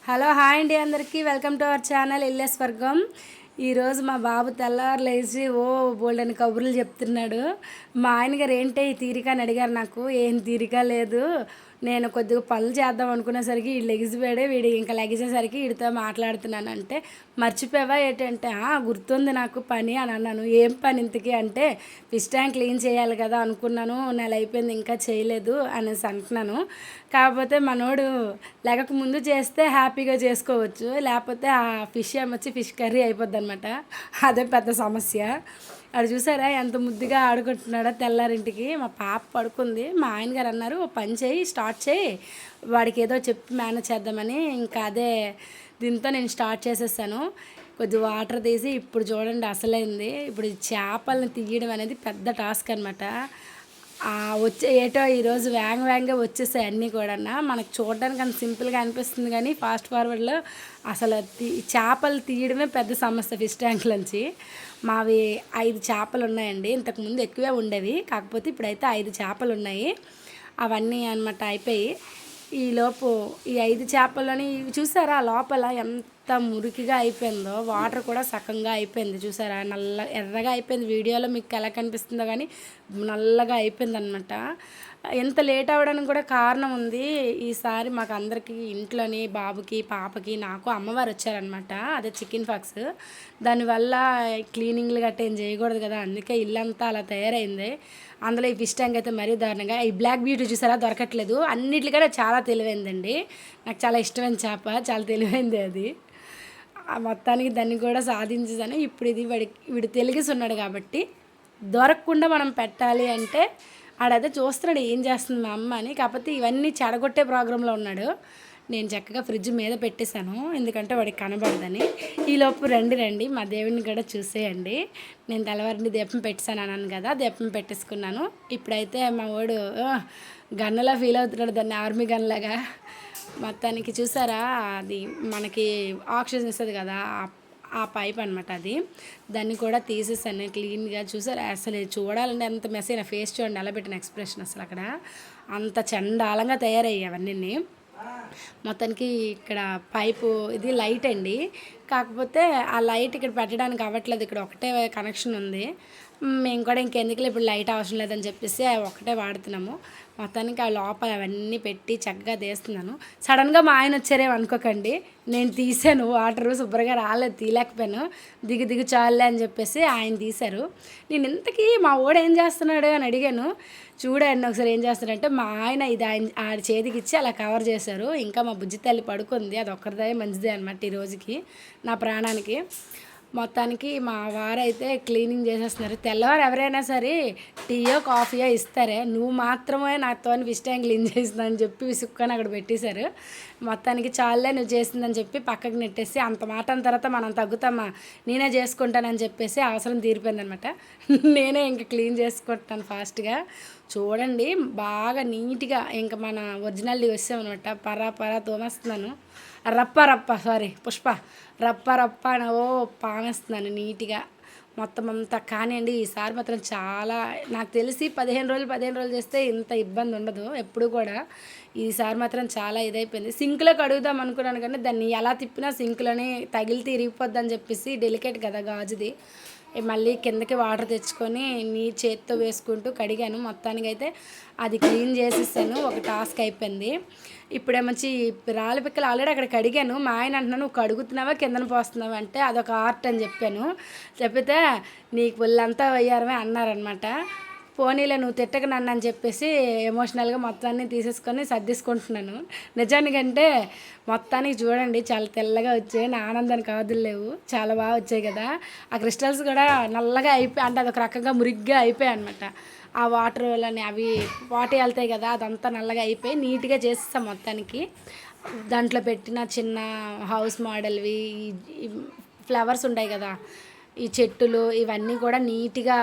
Hello hi అండి అందరికీ welcome to our channel ఇల్లే స్వర్గం. ఈరోజు మా బాబు తెల్లారు లేచి బోల్డని కబుర్లు చెప్తున్నాడు. మా ఆయనగారు ఏంటి ఈ తీరిక అని అడిగారు. నాకు ఏం తీరిక లేదు, నేను కొద్దిగా పనులు చేద్దాం అనుకునేసరికి వీడు లెగిసిపోయాడే, వీడు ఇంకా లెగిసేసరికి వీడితో మాట్లాడుతున్నాను అంటే మర్చిపోయావా ఏంటంటే గుర్తుంది నాకు పని అని అన్నాను. ఏం పని ఇంతకీ అంటే ఫిష్ ట్యాంక్ క్లీన్ చేయాలి కదా అనుకున్నాను, నెల అయిపోయింది ఇంకా చేయలేదు అనేసి అంటున్నాను. కాకపోతే మనోడు లేక ముందు చేస్తే హ్యాపీగా చేసుకోవచ్చు, లేకపోతే ఆ ఫిష్ ఏమొచ్చి ఫిష్ కర్రీ అయిపోద్ది అనమాట. అదే పెద్ద సమస్య. అది చూసారా ఎంత ముద్దుగా ఆడుకుంటున్నాడో తెల్లారింటికి. మా పాప పడుకుంది. మా ఆయన గారు అన్నారు ఓ పని చేయి, స్టార్ట్ చేయి, వాడికి ఏదో చెప్పి మేనేజ్ చేద్దామని. ఇంకా అదే దీంతో నేను స్టార్ట్ చేసేసాను. కొద్ది వాటర్ తీసి ఇప్పుడు చూడండి అసలైంది. ఇప్పుడు చేపలను తీయడం అనేది పెద్ద టాస్క్ అనమాట. వచ్చే ఏటో ఈరోజు వేగంగా వచ్చేసాయి అన్నీ కూడా. మనకు చూడడానికి అంత సింపుల్గా అనిపిస్తుంది కానీ ఫాస్ట్ ఫార్వర్డ్లో అసలు చేపలు తీయడమే పెద్ద సమస్య. ఫిష్ ట్యాంక్ నుంచి మావి 5 చేపలు ఉన్నాయండి. ఇంతకుముందు ఎక్కువే ఉండేవి, కాకపోతే ఇప్పుడైతే 5 చేపలు ఉన్నాయి. అవన్నీ అనమాట అయిపోయి ఈలోపు ఈ 5 చేపలని చూసారా లోపల ఎంత మురికిగా అయిపోయిందో, వాటర్ కూడా సగంగా అయిపోయింది చూసారా, ఎర్రగా అయిపోయింది. వీడియోలో మీకు ఎలా కనిపిస్తుందో కానీ నల్లగా అయిపోయింది అనమాట. ఎంత లేట్ అవ్వడానికి కూడా కారణం ఉంది. ఈసారి మాకు అందరికీ ఇంట్లోని బాబుకి పాపకి నాకు అమ్మవారు వచ్చారనమాట. అదే చికెన్ ఫాక్స్. దానివల్ల క్లీనింగ్లు గట్ట ఏం చేయకూడదు కదా, అందుకే ఇల్లంతా అలా తయారైంది. అందులో ఈ ఫిష్ ట్యాంక్ అయితే మరీ దారుణంగా. ఈ బ్లాక్ బ్యూటీ చూసారా దొరకట్లేదు. అన్నిటికన్నా చాలా తెలివైందండి, నాకు చాలా ఇష్టమైన చేప, చాలా తెలివైంది అది. మొత్తానికి దాన్ని కూడా సాధించేసాను. ఇప్పుడు ఇది వీడు తెలిగిసి ఉన్నాడు కాబట్టి దొరకకుండా మనం పెట్టాలి అంటే ఆడైతే చూస్తున్నాడు ఏం చేస్తుంది మా అమ్మ అని. కాకపోతే ఇవన్నీ చెడగొట్టే ప్రోగ్రాంలో ఉన్నాడు. నేను చక్కగా ఫ్రిడ్జ్ మీద పెట్టేశాను, ఎందుకంటే వాడికి కనబడదని. ఈలోపు రండి మా దేవుడిని కూడా చూసేయండి. నేను తెల్లవారిని దీపం పెట్టేశాను అన్నాను కదా, దీపం పెట్టేసుకున్నాను. ఇప్పుడైతే మా వాడు గన్నలా ఫీల్ అవుతున్నాడు, దాన్ని ఆర్మీ గన్లాగా. మొత్తానికి చూసారా అది మనకి ఆక్సిజన్ ఇస్తుంది కదా, ఆ పైప్ అనమాట అది. దాన్ని కూడా తీసేసాను క్లీన్గా. చూసారు అసలు చూడాలంటే ఎంత మెస్ అయినా ఫేస్ చూడండి ఎలా పెట్టిన ఎక్స్ప్రెషన్, అసలు అక్కడ అంత చండాలంగా తయారయ్యాయి అవన్నీ. మొత్తానికి ఇక్కడ పైపు ఇది లైట్ అండి, కాకపోతే ఆ లైట్ ఇక్కడ పెట్టడానికి అవ్వట్లేదు, ఇక్కడ ఒకటే కనెక్షన్ ఉంది. మేము కూడా ఇంకెందుకులే ఇప్పుడు లైట్ అవసరం లేదని చెప్పేసి ఒకటే వాడుతున్నాము. మొత్తానికి ఆ లోపల అవన్నీ పెట్టి చక్కగా తీస్తున్నాను. సడన్గా మా ఆయన వచ్చారేమో అనుకోకండి, నేను తీసాను. వాటర్ శుభ్రంగా రాలేదు, తీయలేకపోయాను. దిగు చాలే అని చెప్పేసి ఆయన తీశారు. నేను ఇంతకీ మా ఓడు ఏం చేస్తున్నాడు అని అడిగాను. చూడండి ఒకసారి ఏం చేస్తారంటే మా ఆయన ఇది ఆడి చేతికి ఇచ్చి అలా కవర్ చేశారు. ఇంకా మా బుజ్జి తల్లి పడుకుంది, అది ఒక్కరిదే మంచిదే అనమాట ఈ రోజుకి, నా ప్రాణానికి. మొత్తానికి మా వారైతే క్లీనింగ్ చేసేస్తున్నారు. తెల్లవారు ఎవరైనా సరే టీయో కాఫీయో ఇస్తారే, నువ్వు మాత్రమే నాతో ఫిష్ ట్యాంక్ క్లీన్ చేసిందని చెప్పి విసుక్కొని అక్కడ పెట్టేశారు. మొత్తానికి చాలే నువ్వు చేసిందని చెప్పి పక్కకు నెట్టేసి అంత మాట అన్న తర్వాత మనం తగ్గుతామా, నేనే చేసుకుంటానని చెప్పేసి అవసరం తీరిపోయిందనమాట. నేనే ఇంక క్లీన్ చేసుకుంటాను ఫాస్ట్గా. చూడండి బాగా నీట్గా ఇంకా మన ఒరిజినల్ది వచ్చామన్నమాట. పరా తోమేస్తున్నాను, పుష్ప రప్ప అని పామేస్తున్నాను నీట్గా మొత్తం అంతా. కానివ్వండి ఈసారి మాత్రం చాలా, నాకు తెలిసి 15 రోజులు చేస్తే ఇంత ఇబ్బంది ఉండదు ఎప్పుడు కూడా. ఈసారి మాత్రం చాలా ఇదైపోయింది. సింక్లో కడుగుదాం అనుకున్నాను కానీ దాన్ని ఎలా తిప్పినా సింక్లోనే తగిలితే ఇరిగిపోద్ది అని చెప్పేసి, డెలికేట్ కదా గాజుది. మళ్ళీ కిందకి వాటర్ తెచ్చుకొని చేత్తో వేసుకుంటూ కడిగాను. మొత్తానికైతే అది క్లీన్ చేసేసాను, ఒక టాస్క్ అయిపోయింది. ఇప్పుడేమొచ్చి రాళ్ళ పిక్కలు ఆల్రెడీ అక్కడ కడిగాను. మా ఆయన అంటున్నాను నువ్వు కడుగుతున్నావా కిందన పోస్తున్నావా అంటే అదొక ఆర్ట్ అని చెప్పాను. చెప్పితే నీకు ఒళ్ళంతా వయ్యారమే అన్నారనమాట. పోనీలే నువ్వు తిట్టక నన్ను అని చెప్పేసి ఎమోషనల్గా మొత్తాన్ని తీసేసుకొని సర్దేసుకుంటున్నాను. నిజానికంటే మొత్తానికి చూడండి చాలా తెల్లగా వచ్చాయి, నా ఆనందానికి అవధులు లేవు. చాలా బాగా వచ్చాయి కదా. ఆ క్రిస్టల్స్ కూడా నల్లగా అయిపోయి, అంటే అదొక రకంగా మురిగ్గా అయిపోయాయి అనమాట. ఆ వాటర్లని అవి వాటి వెళ్తాయి కదా, అదంతా నల్లగా అయిపోయి నీట్గా చేసేస్తాం మొత్తానికి. దాంట్లో పెట్టిన చిన్న హౌస్ మోడల్వి ఫ్లవర్స్ ఉంటాయి కదా, ఈ చెట్టులు ఇవన్నీ కూడా నీట్గా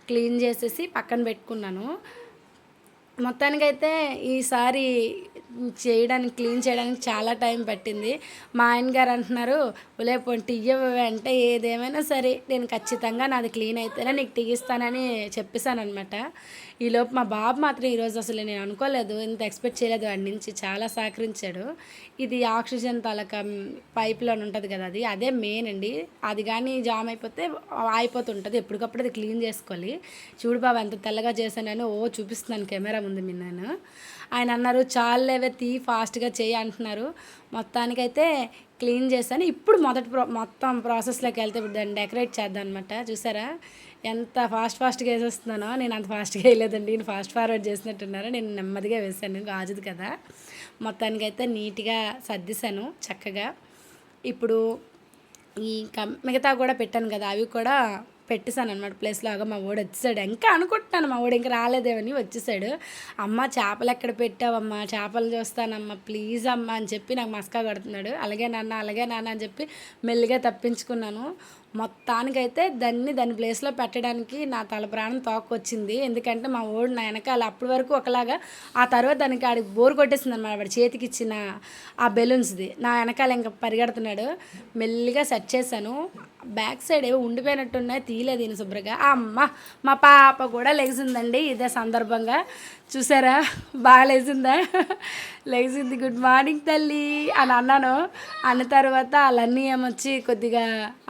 క్లీన్ చేసేసి పక్కన పెట్టుకున్నాను. మొత్తానికైతే ఈసారి క్లీన్ చేయడానికి చాలా టైం పట్టింది. మా ఆయన గారు అంటున్నారు లేకపోతే టీ ఇవ్వవే అంటే, ఏదేమైనా సరే నేను ఖచ్చితంగా నాది క్లీన్ అయితేనే నీకు టీ ఇస్తానని చెప్పేశాను అనమాట. ఈలోపు మా బాబు మాత్రం ఈరోజు అసలు నేను అనుకోలేదు, ఇంత ఎక్స్పెక్ట్ చేయలేదు వాడి నుంచి, చాలా సహకరించాడు. ఇది ఆక్సిజన్ తాలూకా పైప్లో ఉంటుంది కదా, అదే మెయిన్ అండి. అది కానీ జామ్ అయిపోతే ఆగిపోతుంటుంది, ఎప్పటికప్పుడు అది క్లీన్ చేసుకోవాలి. చూడు బాబు ఎంత తెల్లగా చేశానని చూపిస్తున్నాను కెమెరా ముందు మీ నేను. ఆయన అన్నారు చాలేవే ఫాస్ట్గా చేయి అంటున్నారు. మొత్తానికైతే క్లీన్ చేశాను. ఇప్పుడు మొత్తం ప్రాసెస్లోకి వెళ్తే ఇప్పుడు దాన్ని డెకరేట్ చేద్దాం అనమాట. చూసారా ఎంత ఫాస్ట్గా వేసేస్తున్నానో. నేను అంత ఫాస్ట్గా వేయలేదండి, నేను ఫాస్ట్ ఫార్వర్డ్ చేసినట్టున్నారు. నేను నెమ్మదిగా వేసాను, గాజుది కదా. మొత్తానికైతే నీట్గా సర్దిశాను చక్కగా. ఇప్పుడు ఈ మిగతా కూడా పెట్టాను కదా, అవి కూడా పెట్టేశాను అనమాట ప్లేస్లో. మా వాడు వచ్చేసాడు. ఇంకా అనుకుంటున్నాను మా వాడు ఇంకా రాలేదేమని, వచ్చేసాడు. అమ్మ చేపలు ఎక్కడ పెట్టావమ్మా, చేపలు చూస్తానమ్మా ప్లీజ్ అమ్మ అని చెప్పి నాకు మస్కా కొడుతున్నాడు. అలాగే నాన్న అని చెప్పి మెల్లిగా తప్పించుకున్నాను. మొత్తానికైతే దాని ప్లేస్లో పెట్టడానికి నా తల ప్రాణం తోకొచ్చింది. ఎందుకంటే మా వాడు నా వెనకాల అప్పటి వరకు ఒకలాగా, ఆ తర్వాత దానికి ఆడికి బోర్ కొట్టేసింది అనమాట. వాడి చేతికి ఇచ్చిన ఆ బెలూన్స్ది నా వెనకాల ఇంకా పరిగెడుతున్నాడు. మెల్లిగా సెట్ చేశాను. బ్యాక్ సైడ్ ఏవో ఉండిపోయినట్టున్నాయి, తీయలేదు ఈయన శుభ్రంగా. అమ్మ మా పాప కూడా లెగిసిందండి ఇదే సందర్భంగా. చూసారా బాగా లెగిసింది. గుడ్ మార్నింగ్ తల్లి అని అన్నాను. అన్న తర్వాత వాళ్ళన్నీ ఏమొచ్చి కొద్దిగా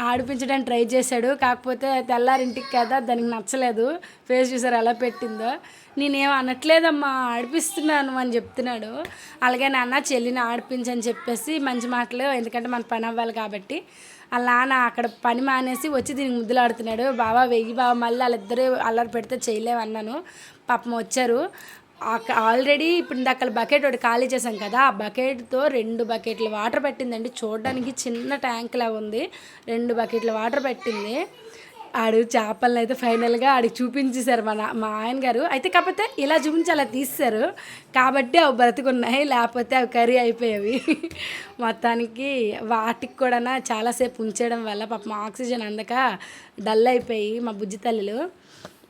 ఆడిపించడానికి ట్రై చేశాడు. కాకపోతే తెల్లారింటికి కదా, దానికి నచ్చలేదు. ఫేస్ చూసారు ఎలా పెట్టిందో. నేనేం అనట్లేదమ్మా ఆడిపిస్తున్నాను అని చెప్తున్నాడు. అలాగే నాన్న చెల్లిని ఆడిపించని చెప్పేసి మంచి మాటలు, ఎందుకంటే మన పని అవ్వాలి కాబట్టి. వాళ్ళ నాన్న అక్కడ పని మానేసి వచ్చి దీనికి ముద్దులాడుతున్నాడు. బాబా వెయ్యి బాబా, మళ్ళీ వాళ్ళిద్దరూ అల్లరి పెడితే చేయలేమన్నాను. పాపం వచ్చారు. ఆల్రెడీ ఇప్పుడు ఇందాక బకెట్ ఒకటి ఖాళీ చేసాం కదా, ఆ బకెట్తో 2 బకెట్లు వాటర్ పెట్టిందండి. చూడడానికి చిన్న ట్యాంక్ లాగా ఉంది, 2 బకెట్ల వాటర్ పెట్టింది. ఆడు చేపలను అయితే ఫైనల్గా ఆడికి చూపించేశారు మా ఆయన గారు. అయితే కాకపోతే ఇలా చూపించి అలా తీస్తారు కాబట్టి అవి బ్రతుకున్నాయి, లేకపోతే అవి కర్రీ అయిపోయేవి. మొత్తానికి వాటికి కూడా చాలాసేపు ఉంచడం వల్ల పాపం ఆక్సిజన్ అందక డల్ అయిపోయి మా బుజ్జి తల్లులు.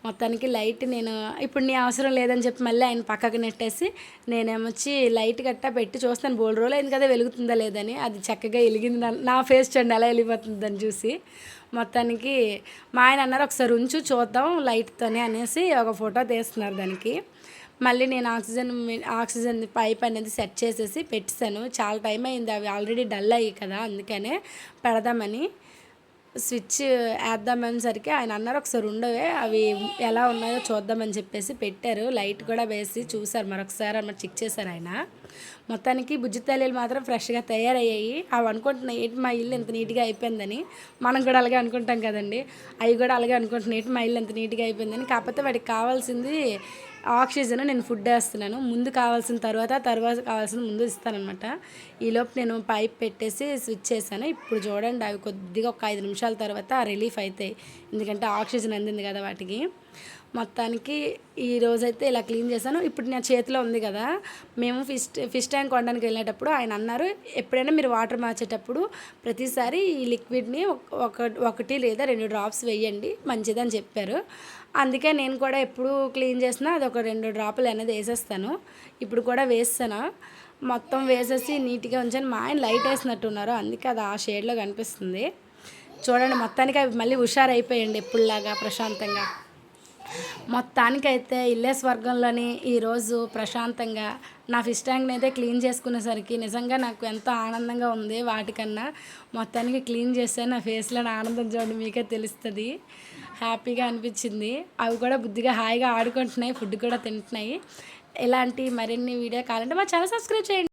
మొత్తానికి లైట్ నేను ఇప్పుడు నీ అవసరం లేదని చెప్పి మళ్ళీ ఆయన పక్కకు నెట్టేసి నేనేమొచ్చి లైట్ గట్టా పెట్టి చూస్తాను. బోల్డ్ రోజులు అయింది కదా వెలుగుతుందా లేదని. అది చక్కగా వెలిగింది. నా ఫేస్ చూడండి ఎలా వెళ్ళిపోతుందని చూసి. మొత్తానికి మా ఆయన అన్నారు ఒకసారి ఉంచు చూద్దాం లైట్తోనే అనేసి ఒక ఫోటో తీస్తున్నారు దానికి. మళ్ళీ నేను ఆక్సిజన్ పైప్ అనేది సెట్ చేసేసి పెట్టేశాను. చాలా టైం అయింది, అవి ఆల్రెడీ డల్ అయ్యి కదా, అందుకనే పెడదామని స్విచ్ వేద్దామనేసరికి ఆయన అన్నారు ఒకసారి ఉండవే అవి ఎలా ఉన్నాయో చూద్దామని చెప్పేసి పెట్టారు. లైట్ కూడా వేసి చూసారు మరొకసారి అన్నమాట, చెక్ చేశారు ఆయన. మొత్తానికి బుజ్జి తల్లిలు మాత్రం ఫ్రెష్గా తయారయ్యాయి. అవి అనుకుంటున్నాయి ఏంటి మా ఇల్లు ఎంత నీట్గా అయిపోయిందని. మనం కూడా అలాగే అనుకుంటాం కదండి, అవి కూడా అలాగే అనుకుంటున్నాయి ఏంటి మా ఇల్లు ఎంత నీట్గా అయిపోయిందని. కాకపోతే వాడికి కావాల్సింది ఆక్సిజన్, నేను ఫుడ్ వేస్తున్నాను. ముందు కావాల్సిన తర్వాత కావాల్సిన ముందు ఇస్తానమాట. ఈలోపు నేను పైప్ పెట్టేసి స్విచ్ చేశాను. ఇప్పుడు చూడండి అవి కొద్దిగా ఒక 5 నిమిషాల తర్వాత రిలీఫ్ అవుతాయి, ఎందుకంటే ఆక్సిజన్ అందింది కదా వాటికి. మొత్తానికి ఈరోజైతే ఇలా క్లీన్ చేశాను. ఇప్పుడు నా చేతిలో ఉంది కదా, మేము ఫిష్ ట్యాంక్ కొనడానికి వెళ్ళేటప్పుడు ఆయన అన్నారు ఎప్పుడైనా మీరు వాటర్ మార్చేటప్పుడు ప్రతిసారి ఈ లిక్విడ్ని 1 లేదా 2 డ్రాప్స్ వేయండి మంచిదని చెప్పారు. అందుకే నేను కూడా ఎప్పుడు క్లీన్ చేసినా అది ఒక 2 డ్రాపులు అనేది వేసేస్తాను. ఇప్పుడు కూడా వేస్తాను. మొత్తం వేసేసి నీట్గా ఉంచాను. మా ఆయన లైట్ వేసినట్టున్నారు, అందుకే అది ఆ షేడ్లో కనిపిస్తుంది. చూడండి మొత్తానికి అవి మళ్ళీ హుషారైపోయండి ఎప్పుడులాగా ప్రశాంతంగా. మొత్తానికైతే ఇల్లే స్వర్గంలోని ఈరోజు ప్రశాంతంగా నా ఫిష్ ట్యాంక్ని అయితే క్లీన్ చేసుకునేసరికి నిజంగా నాకు ఎంతో ఆనందంగా ఉంది వాటికన్నా. మొత్తానికి క్లీన్ చేస్తే నా ఫేస్లో ఆనందం చూడండి మీకే తెలుస్తుంది. హ్యాపీగా అనిపించింది. అవి కూడా బుద్ధిగా హాయిగా ఆడుకుంటున్నాయి, ఫుడ్ కూడా తింటున్నాయి. ఇలాంటి మరిన్ని వీడియో కావాలంటే మా ఛానల్ సబ్స్క్రైబ్ చేయండి.